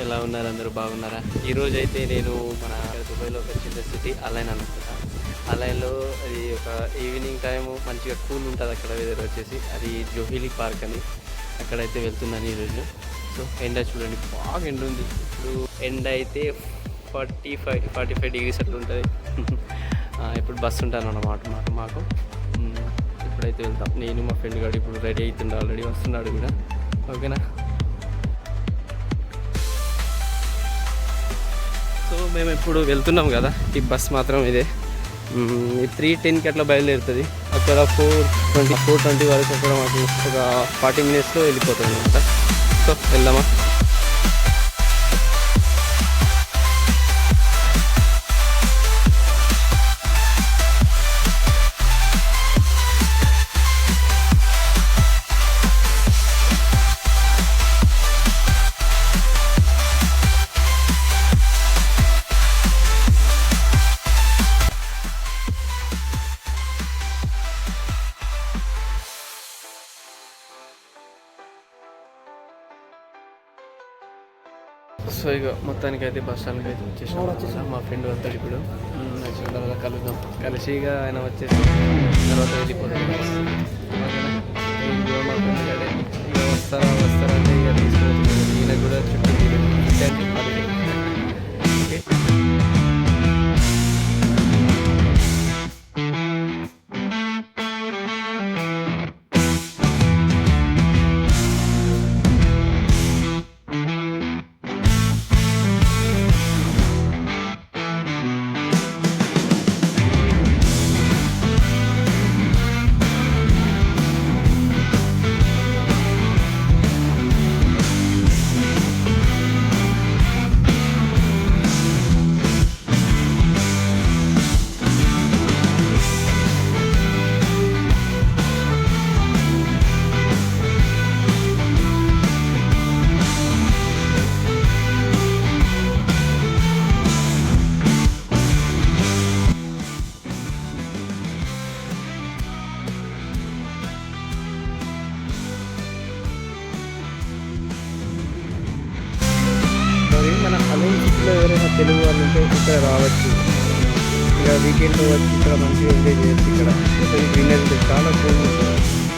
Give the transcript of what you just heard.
ఎలా ఉన్నారు? అందరూ బాగున్నారా? ఈరోజు అయితే నేను మన దుబాయ్లో ఒక చిన్న సిటీ అలైన్ అనుకుంటా. అలైన్లో అది ఒక ఈవినింగ్ టైము మంచిగా కూల్ ఉంటుంది అక్కడ వెదర్ వచ్చేసి. అది జోహిలీ పార్క్ అని అక్కడైతే వెళ్తున్నాను ఈరోజు. సో ఎండ చూడండి, బాగా ఎండ ఉంది. ఇప్పుడు ఎండ అయితే 45 డిగ్రీస్ అట్లా ఉంటుంది. ఇప్పుడు బస్సు ఉంటాను అన్నమాట మాకు. ఇప్పుడైతే వెళ్తాం. నేను మా ఫ్రెండ్ గారు ఇప్పుడు రెడీ అవుతుండే, ఆల్రెడీ వస్తున్నాడు కూడా. ఓకేనా? సో మేము ఇప్పుడు వెళ్తున్నాం కదా, ఈ బస్ మాత్రం ఇదే 3:10కి అట్లా బయలుదేరుతుంది. అక్కడ 4:20 వరకు అక్కడ మాకు ఒక 40 మినిట్స్లో వెళ్ళిపోతుంది అనమాట. సో వెళ్దామా? సో ఇక మొత్తానికి అయితే బస్ స్టాండ్కి అయితే వచ్చేసాం. మా ఫ్రెండ్ వస్తాడు ఇప్పుడు. యాక్చువల్గా కలుద్దాం, కలిసి ఇక ఆయన వచ్చేసి తర్వాత వెళ్ళిపోతాం. మా ఫ్రెండ్ గారే ఇక వస్తారంటే ఇక తీసుకుని ఈయన కూడా చుట్టూ హాలిడే. ఓకే, మన అలైన్ సిటీలో ఎవరైనా తెలుగు వాళ్ళు ఉంటే ఇక్కడ రావచ్చు. ఇక వీకెండ్లో వచ్చి ఇక్కడ మంచిగా ఎంజాయ్ చేయొచ్చు. ఇక్కడ గ్రీనరీ చాలా కూల్ ఉంటుంది.